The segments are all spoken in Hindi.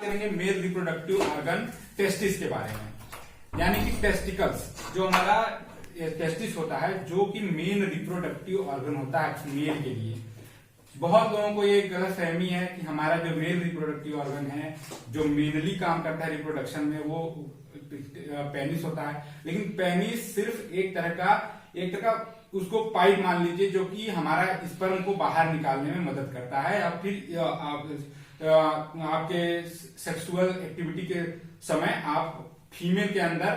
करेंगे मेल रिप्रोडक्टिव ऑर्गन टेस्टिस के बारे में। यानी कि टेस्टिकल्स जो हमारा टेस्टिस होता है जो कि मेन रिप्रोडक्टिव ऑर्गन होता है मेल के लिए। बहुत लोगों को ये गलत फहमी है कि हमारा जो मेल रिप्रोडक्टिव ऑर्गन है जो मेनली काम करता है रिप्रोडक्शन में वो पेनिस होता है। लेकिन पेनिस सिर्फ एक तरह का उसको पाइप मान लीजिए जो कि हमारा स्पर्म को बाहर निकालने में मदद करता है या फिर आपके सेक्सुअल एक्टिविटी के समय आप फीमेल के अंदर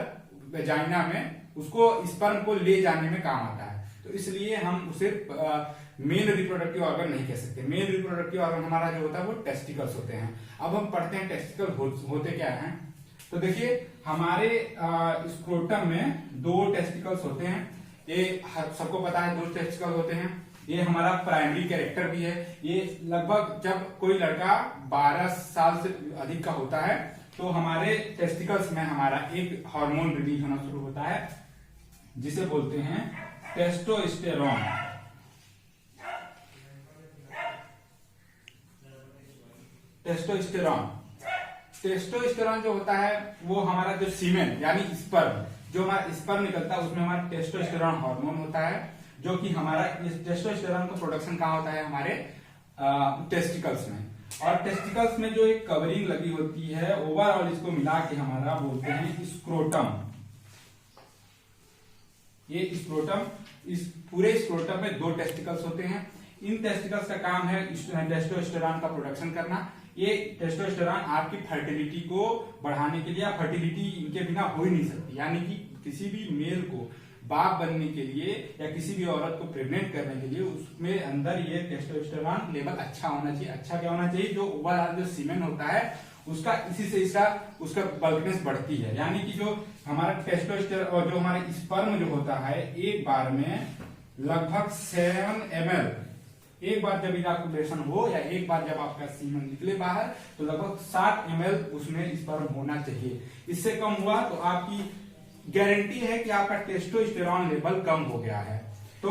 वेजाइना में उसको स्पर्म को ले जाने में काम आता है। तो इसलिए हम उसे मेल रिप्रोडक्टिव ऑर्गन नहीं कह सकते। मेल रिप्रोडक्टिव ऑर्गन हमारा जो होता है वो टेस्टिकल्स होते हैं। अब हम पढ़ते हैं टेस्टिकल होते क्या हैं। तो देखिए हमारे स्क्रोटम में 2 टेस्टिकल्स होते हैं। ये सबको पता है 2 टेस्टिकल होते हैं। ये हमारा प्राइमरी कैरेक्टर भी है। ये लगभग जब कोई लड़का 12 साल से अधिक का होता है तो हमारे टेस्टिकल्स में हमारा एक हार्मोन रिलीज होना शुरू होता है जिसे बोलते हैं टेस्टोस्टेरोन। टेस्टोस्टेरोन जो होता है वो हमारा जो सीमेन यानी स्पर्म जो हमारा स्पर्म निकलता है उसमें हमारा टेस्टोस्टेरोन हार्मोन होता है जो कि हमारा इस टेस्टोस्टेरोन का प्रोडक्शन कहाँ होता है हमारे टेस्टिकल्स में। और टेस्टिकल्स में जो एक कवरिंग लगी होती है ओवरऑल इसको मिला के हमारा बोलते हैं स्क्रोटम। ये स्क्रोटम, इस पूरे स्क्रोटम में 2 टेस्टिकल्स होते हैं। इन टेस्टिकल्स का काम है टेस्टोस्टेरोन का प्रोडक्शन करना। ये टेस्टोस्टेरोन आपकी फर्टिलिटी को बढ़ाने के लिए, फर्टिलिटी इनके बिना हो ही नहीं सकती। यानी कि किसी भी मेल को बाप बनने के लिए या किसी भी औरत को प्रेग्नेंट करने के लिए उसमें अंदर ये टेस्टोस्टेरोन लेवल अच्छा होना चाहिए। अच्छा क्या होना चाहिए, जो ओवरऑल जो सीमेन होता है उसका इसी से उसका बल्कनेस बढ़ती है। यानी कि जो हमारा टेस्टोस्टेरोन और जो हमारा स्पर्म जो होता है एक बार में लगभग 7 ml, एक बार जब इजाकुलेशन हो या एक बार जब आपका सीमन निकले बाहर तो लगभग 7 ml उसमें स्पर्म होना चाहिए। इससे कम हुआ तो आपकी गारंटी है कि आपका टेस्टोस्टेरोन लेवल कम हो गया है। तो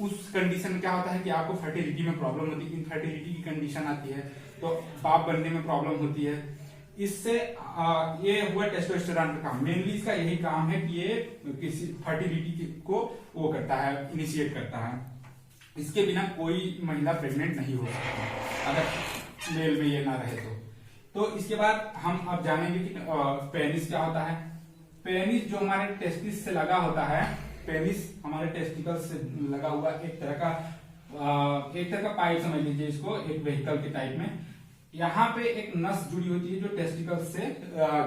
उस कंडीशन में क्या होता है कि आपको फर्टिलिटी में प्रॉब्लम होती है, इनफर्टिलिटी की कंडीशन आती है तो बाप बनने में प्रॉब्लम होती है। इससे ये हुआ टेस्टोस्टेरोन का काम। मेनली इसका यही काम है कि ये किसी फर्टिलिटी को वो करता है, इनिशिएट करता है। इसके बिना कोई महिला प्रेग्नेंट नहीं हो सकती अगर मेल में ये ना रहे तो इसके बाद हम अब जानेंगे कि पेनिस क्या होता है। पेनिस जो हमारे टेस्टिस से लगा होता है, पेनिस हमारे टेस्टिकल्स से लगा हुआ एक तरह का पाइप समझ लीजिए इसको, एक व्हीकल के टाइप में। यहाँ पे एक नस जुड़ी होती है जो टेस्टिकल्स से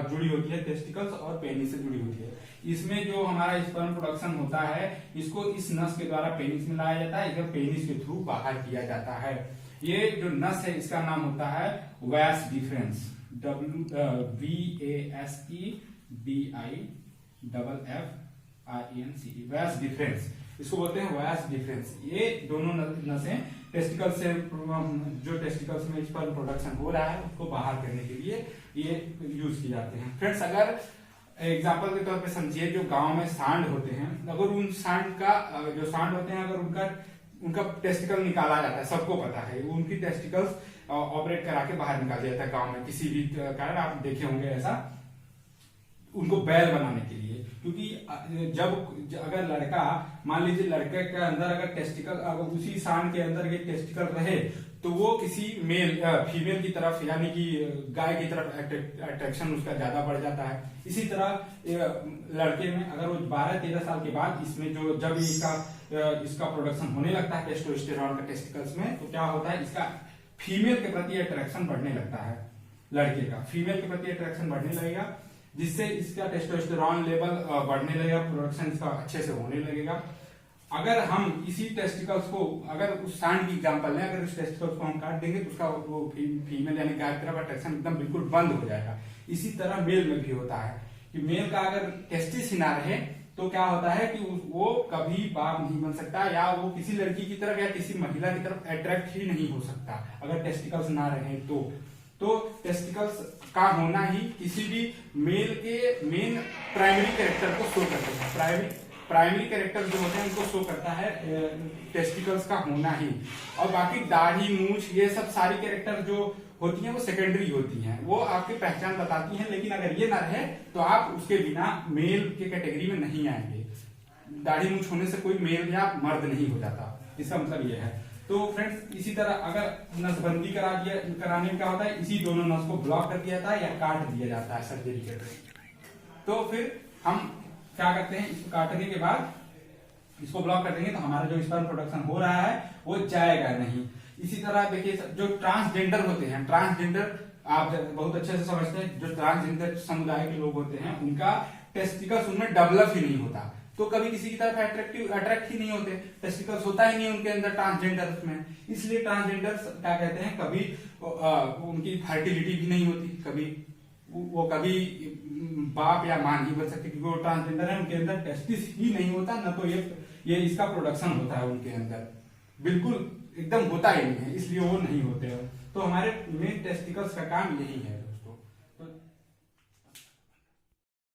जुड़ी होती है, टेस्टिकल्स और पेनिस से जुड़ी होती है। इसमें जो हमारा स्पर्म प्रोडक्शन होता है इसको इस नस के द्वारा पेनिस में लाया जाता है, इधर पेनिस के थ्रू बाहर किया जाता है। ये जो नस है इसका नाम होता है vas deferens, VASEDIFFRENCE, vas deferens इसको बोलते हैं वास डिफरेंस। ये दोनों नसें टेस्टिकल से जो टेस्टिकल्स में स्पर्म प्रोडक्शन हो रहा है उसको बाहर करने के लिए ये यूज किए जाते हैं। फ्रेंड्स अगर एग्जाम्पल के तौर पे समझिए जो गांव में सांड होते हैं, अगर उन सांड का जो सांड होते हैं अगर उनका टेस्टिकल निकाला जाता है, सबको पता है उनकी टेस्टिकल्स ऑपरेट करा के बाहर निकाल दिया जाता है गांव में किसी भी कारण आप देखे होंगे ऐसा, उनको बैल बनाने के लिए। क्योंकि जब अगर लड़का मान लीजिए लड़के के अंदर अगर टेस्टिकल अगर उसी सांड के अंदर ये टेस्टिकल रहे तो वो किसी फीमेल की तरफ यानी कि गाय की तरफ अट्रैक्शन उसका ज्यादा बढ़ जाता है। इसी तरह लड़के में अगर वो 12-13 साल के बाद इसमें जब इसका प्रोडक्शन होने लगता है टेस्टोस्टेरोन का टेस्टिकल्स में, तो क्या होता है इसका फीमेल के प्रति अट्रैक्शन बढ़ने लगता है। लड़के का फीमेल के प्रति अट्रैक्शन बढ़ने लगेगा जिससे इसका टेस्टोस्टेरोन लेवल बढ़ने लगेगा, प्रोडक्शन इसका अच्छे से होने लगेगा। अगर हम इसी टेस्टिकल्स को अगर उस सांड की एग्जांपल लें, अगर उस टेस्टिकल्स को हम काट देंगे तो उसका वो फीमेल यानी गाय की तरफ अट्रैक्शन एकदम बिल्कुल बंद हो जाएगा। इसी तरह मेल में भी होता है कि मेल का अगर टेस्टिस ही ना रहे तो क्या होता है कि वो कभी बाप नहीं बन सकता या वो किसी लड़की की तरफ या किसी महिला की तरफ अट्रैक्ट ही नहीं हो सकता अगर टेस्टिकल्स ना रहे तो टेस्टिकल्स का होना ही किसी भी मेल के मेन प्राइमरी कैरेक्टर को शो करता है। प्राइमरी कैरेक्टर जो होते हैं उनको शो करता है टेस्टिकल्स का होना ही। और बाकी दाढ़ी मूछ ये सब सारी कैरेक्टर जो होती हैं वो सेकेंडरी होती हैं, वो आपकी पहचान बताती हैं, लेकिन अगर ये नर है तो आप उसके बिना मेल के कैटेगरी में नहीं आएंगे। दाढ़ी मूंछ होने से कोई मेल या मर्द नहीं हो जाता, इसका मतलब ये है। तो फ्रेंड्स इसी तरह अगर नसबंदी कराने में क्या होता है, इसी दोनों नस को ब्लॉक कर दिया जाता है या काट दिया जाता है सर्जरी करके। तो फिर हम क्या करते हैं, इसको काटने के बाद इसको ब्लॉक कर देंगे तो हमारा जो स्पर्म प्रोडक्शन हो रहा है वो जाएगा नहीं। इसी तरह देखिए जो ट्रांसजेंडर होते हैं, ट्रांसजेंडर आप बहुत अच्छे से समझते हैं, जो ट्रांसजेंडर समुदाय के लोग होते हैं उनका टेस्टिकल्स उनमें डेवलप ही नहीं होता, तो कभी किसी की तरफ अट्रैक्ट ही नहीं होते, टेस्टिकल्स होता ही नहीं उनके अंदर ट्रांसजेंडर्स में। इसलिए ट्रांसजेंडर्स क्या कहते हैं, कभी उनकी फर्टिलिटी भी नहीं होती, कभी वो कभी बाप या मां नहीं बन सकते, क्योंकि वो ट्रांसजेंडर है, उनके अंदर टेस्टिस ही नहीं होता, न तो ये इसका प्रोडक्शन होता है उनके अंदर, बिल्कुल एकदम होता ही नहीं है, इसलिए वो नहीं होते हैं। तो हमारे मेन टेस्टिकल्स का काम यही है।